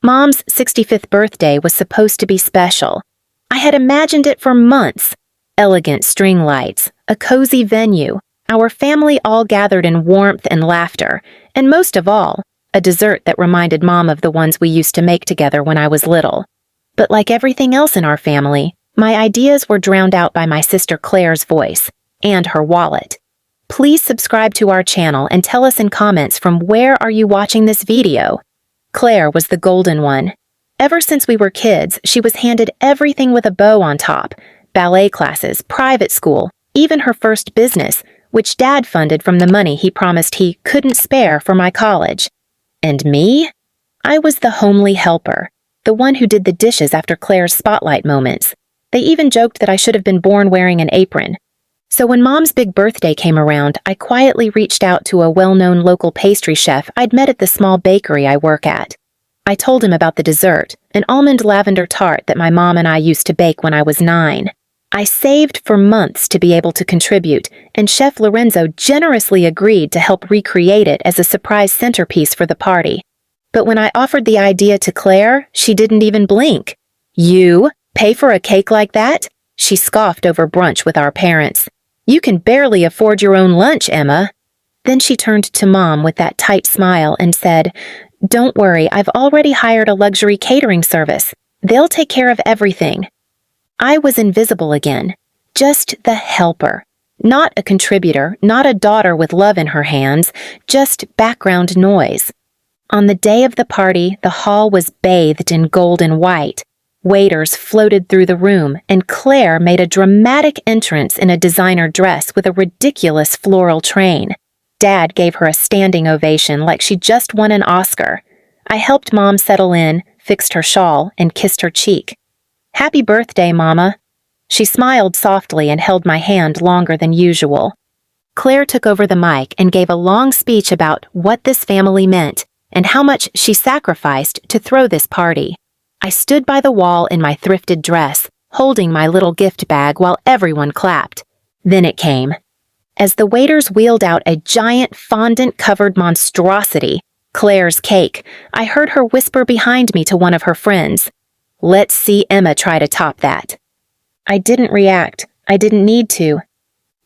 Mom's 65th birthday was supposed to be special. I had imagined it for months. Elegant string lights, a cozy venue, our family all gathered in warmth and laughter, and most of all, a dessert that reminded Mom of the ones we used to make together when I was little. But like everything else in our family, my ideas were drowned out by my sister Claire's voice and her wallet. Please subscribe to our channel and tell us in comments from where are you watching this video. Claire was the golden one. Ever since we were kids, she was handed everything with a bow on top. Ballet classes, private school, even her first business, which Dad funded from the money he promised he couldn't spare for my college. And me? I was the homely helper, the one who did the dishes after Claire's spotlight moments. They even joked that I should have been born wearing an apron. So when Mom's big birthday came around, I quietly reached out to a well-known local pastry chef I'd met at the small bakery I work at. I told him about the dessert, an almond lavender tart that my mom and I used to bake when I was 9. I saved for months to be able to contribute, and Chef Lorenzo generously agreed to help recreate it as a surprise centerpiece for the party. But when I offered the idea to Claire, she didn't even blink. "You? Pay for a cake like that?" She scoffed over brunch with our parents. "You can barely afford your own lunch, Emma." Then she turned to Mom with that tight smile and said, "Don't worry, I've already hired a luxury catering service. They'll take care of everything." I was invisible again, just the helper. Not a contributor, not a daughter with love in her hands, just background noise. On the day of the party, the hall was bathed in gold and white. Waiters floated through the room, and Claire made a dramatic entrance in a designer dress with a ridiculous floral train. Dad gave her a standing ovation like she just won an Oscar. I helped Mom settle in, fixed her shawl, and kissed her cheek. "Happy birthday, Mama." She smiled softly and held my hand longer than usual. Claire took over the mic and gave a long speech about what this family meant and how much she sacrificed to throw this party. I stood by the wall in my thrifted dress, holding my little gift bag while everyone clapped. Then it came. As the waiters wheeled out a giant fondant-covered monstrosity, Claire's cake, I heard her whisper behind me to one of her friends, "Let's see Emma try to top that." I didn't react. I didn't need to.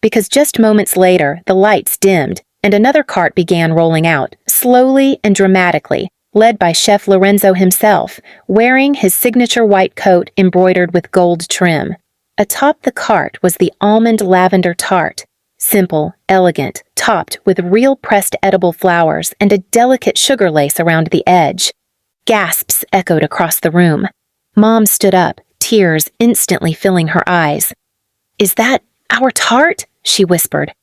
Because just moments later, the lights dimmed, and another cart began rolling out, slowly and dramatically, led by Chef Lorenzo himself, wearing his signature white coat embroidered with gold trim. Atop the cart was the almond lavender tart, simple, elegant, topped with real pressed edible flowers and a delicate sugar lace around the edge. Gasps echoed across the room. Mom stood up, tears instantly filling her eyes. "Is that our tart?" she whispered.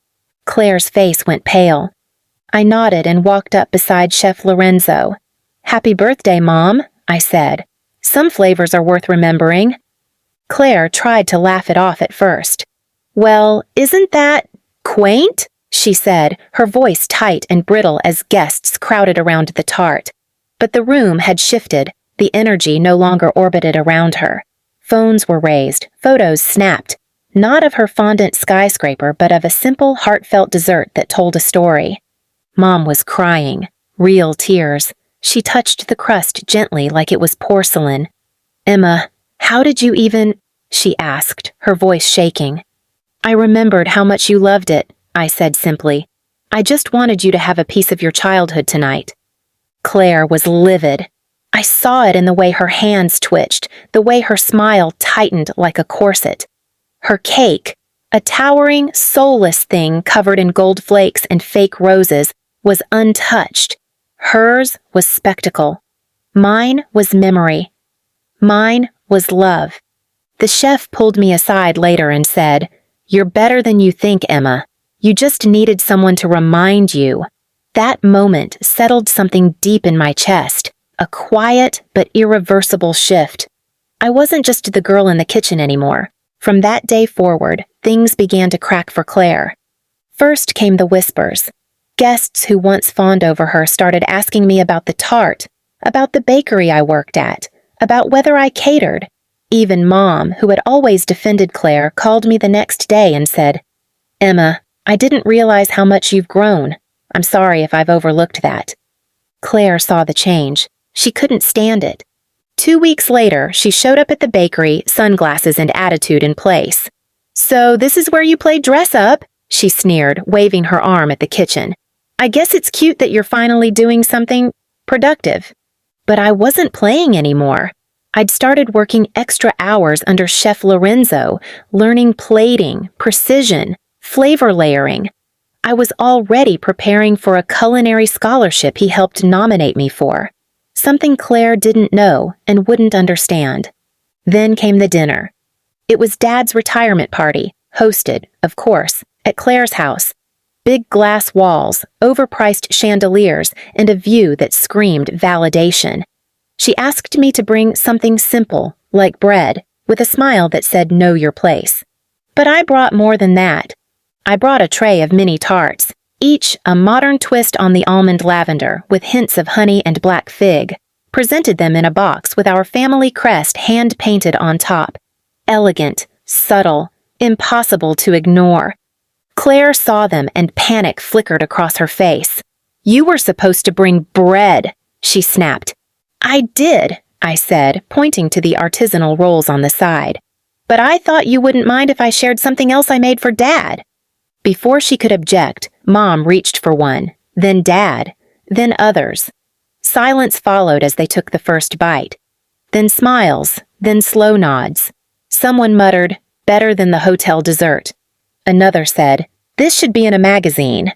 Claire's face went pale. I nodded and walked up beside Chef Lorenzo. "Happy birthday, Mom," I said. "Some flavors are worth remembering." Claire tried to laugh it off at first. "Well, isn't that quaint?" she said, her voice tight and brittle as guests crowded around the tart. But the room had shifted, the energy no longer orbited around her. Phones were raised, photos snapped, not of her fondant skyscraper, but of a simple, heartfelt dessert that told a story. Mom was crying, real tears. She touched the crust gently like it was porcelain. "Emma, how did you even—" she asked, her voice shaking. "I remembered how much you loved it," I said simply. "I just wanted you to have a piece of your childhood tonight." Claire was livid. I saw it in the way her hands twitched, the way her smile tightened like a corset. Her cake, a towering, soulless thing covered in gold flakes and fake roses, was untouched. Hers was spectacle. Mine was memory. Mine was love. The chef pulled me aside later and said, "You're better than you think, Emma. You just needed someone to remind you." That moment settled something deep in my chest, a quiet but irreversible shift. I wasn't just the girl in the kitchen anymore. From that day forward, things began to crack for Claire. First came the whispers. Guests who once fawned over her started asking me about the tart, about the bakery I worked at, about whether I catered. Even Mom, who had always defended Claire, called me the next day and said, "Emma, I didn't realize how much you've grown. I'm sorry if I've overlooked that." Claire saw the change. She couldn't stand it. 2 weeks later, she showed up at the bakery, sunglasses and attitude in place. "So this is where you play dress-up," she sneered, waving her arm at the kitchen. "I guess it's cute that you're finally doing something productive." But I wasn't playing anymore. I'd started working extra hours under Chef Lorenzo, learning plating, precision, flavor layering. I was already preparing for a culinary scholarship he helped nominate me for. Something Claire didn't know and wouldn't understand. Then came the dinner. It was Dad's retirement party, hosted, of course, at Claire's house. Big glass walls, overpriced chandeliers, and a view that screamed validation. She asked me to bring something simple, like bread, with a smile that said know your place. But I brought more than that. I brought a tray of mini tarts, each a modern twist on the almond lavender with hints of honey and black fig, presented them in a box with our family crest hand-painted on top. Elegant, subtle, impossible to ignore. Claire saw them and panic flickered across her face. "You were supposed to bring bread," she snapped. "I did," I said, pointing to the artisanal rolls on the side. "But I thought you wouldn't mind if I shared something else I made for Dad." Before she could object, Mom reached for one, then Dad, then others. Silence followed as they took the first bite. Then smiles, then slow nods. Someone muttered, "Better than the hotel dessert." Another said, "This should be in a magazine."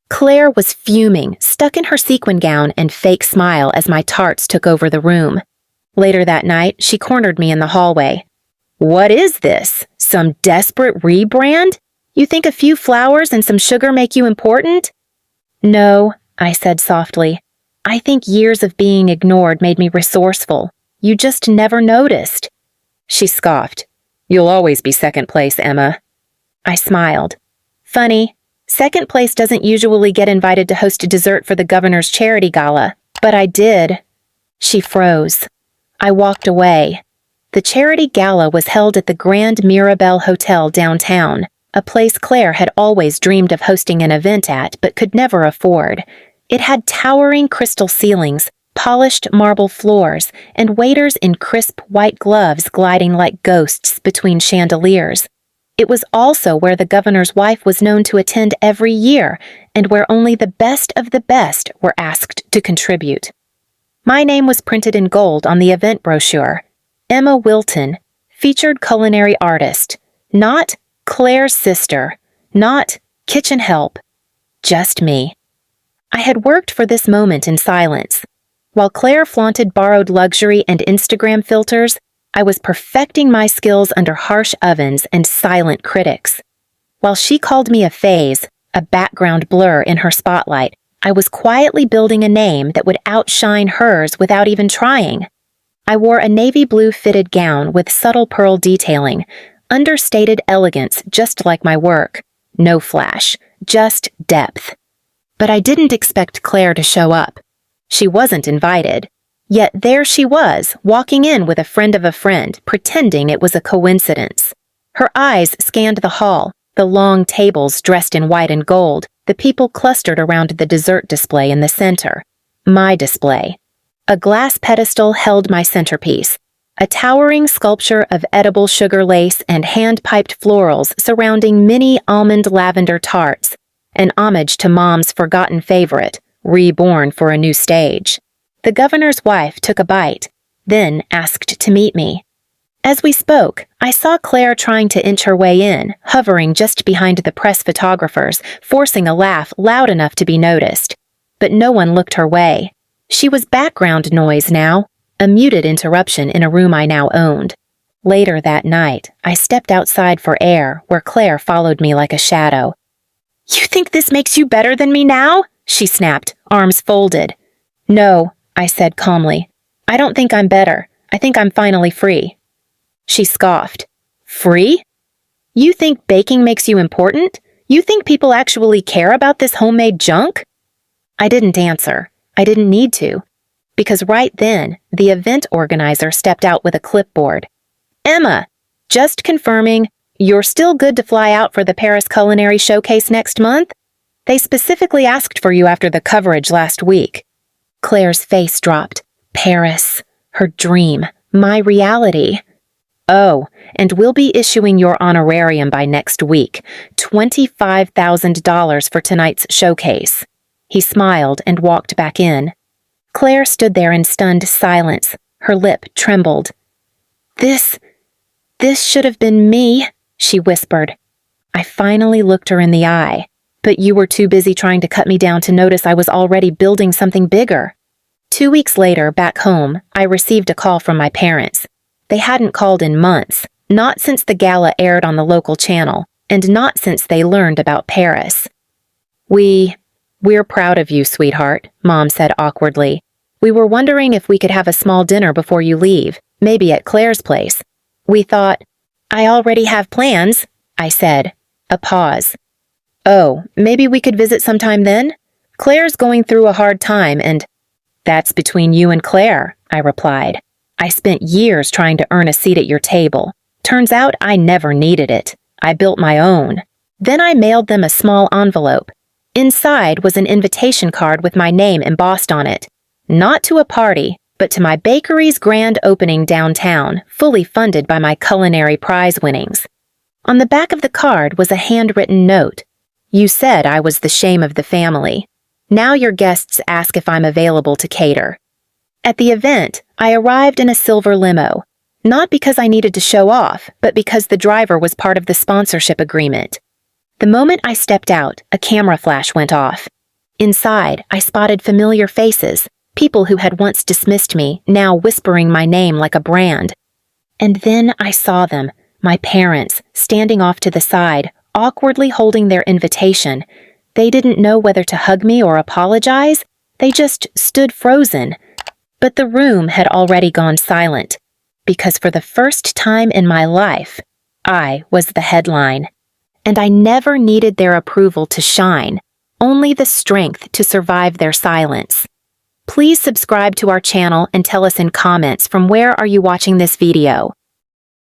Claire was fuming, stuck in her sequin gown and fake smile as my tarts took over the room. Later that night, she cornered me in the hallway. "What is this? Some desperate rebrand? You think a few flowers and some sugar make you important?" "No," I said softly. "I think years of being ignored made me resourceful. You just never noticed." She scoffed. "You'll always be second place, Emma." I smiled. "Funny. Second place doesn't usually get invited to host a dessert for the governor's charity gala, but I did." She froze. I walked away. The charity gala was held at the Grand Mirabelle Hotel downtown, a place Claire had always dreamed of hosting an event at but could never afford. It had towering crystal ceilings, polished marble floors, and waiters in crisp white gloves gliding like ghosts between chandeliers. It was also where the governor's wife was known to attend every year, and where only the best of the best were asked to contribute. My name was printed in gold on the event brochure. Emma Wilton, featured culinary artist. Not Claire's sister. Not kitchen help. Just me. I had worked for this moment in silence. While Claire flaunted borrowed luxury and Instagram filters, I was perfecting my skills under harsh ovens and silent critics. While she called me a phase, a background blur in her spotlight, I was quietly building a name that would outshine hers without even trying. I wore a navy blue fitted gown with subtle pearl detailing, understated elegance just like my work. No flash, just depth. But I didn't expect Claire to show up. She wasn't invited. Yet there she was, walking in with a friend of a friend, pretending it was a coincidence. Her eyes scanned the hall, the long tables dressed in white and gold, the people clustered around the dessert display in the center. My display. A glass pedestal held my centerpiece, a towering sculpture of edible sugar lace and hand-piped florals surrounding mini almond lavender tarts, an homage to Mom's forgotten favorite, reborn for a new stage. The governor's wife took a bite, then asked to meet me. As we spoke, I saw Claire trying to inch her way in, hovering just behind the press photographers, forcing a laugh loud enough to be noticed. But no one looked her way. She was background noise now, a muted interruption in a room I now owned. Later that night, I stepped outside for air, where Claire followed me like a shadow. "You think this makes you better than me now?" she snapped, arms folded. "No," I said calmly. "I don't think I'm better. I think I'm finally free." She scoffed. "Free? You think baking makes you important? You think people actually care about this homemade junk?" I didn't answer. I didn't need to. Because right then, the event organizer stepped out with a clipboard. "Emma, just confirming, you're still good to fly out for the Paris Culinary Showcase next month? They specifically asked for you after the coverage last week." Claire's face dropped. Paris, her dream, my reality. Oh, and we'll be issuing your honorarium by next week, $25,000 for tonight's showcase. He smiled and walked back in. Claire stood there in stunned silence. Her lip trembled. This should have been me, she whispered. I finally looked her in the eye. But you were too busy trying to cut me down to notice I was already building something bigger. 2 weeks later, back home, I received a call from my parents. They hadn't called in months, not since the gala aired on the local channel, and not since they learned about Paris. We're proud of you, sweetheart, Mom said awkwardly. We were wondering if we could have a small dinner before you leave, maybe at Claire's place. We thought, I already have plans, I said. A pause. Oh, maybe we could visit sometime then? Claire's going through a hard time and... That's between you and Claire, I replied. I spent years trying to earn a seat at your table. Turns out I never needed it. I built my own. Then I mailed them a small envelope. Inside was an invitation card with my name embossed on it. Not to a party, but to my bakery's grand opening downtown, fully funded by my culinary prize winnings. On the back of the card was a handwritten note. You said I was the shame of the family. Now your guests ask if I'm available to cater. At the event, I arrived in a silver limo. Not because I needed to show off, but because the driver was part of the sponsorship agreement. The moment I stepped out, a camera flash went off. Inside, I spotted familiar faces, people who had once dismissed me, now whispering my name like a brand. And then I saw them, my parents, standing off to the side, awkwardly holding their invitation. They didn't know whether to hug me or apologize. They just stood frozen. But the room had already gone silent, because for the first time in my life, I was the headline. And I never needed their approval to shine, only the strength to survive their silence. Please subscribe to our channel and tell us in comments from where are you watching this video.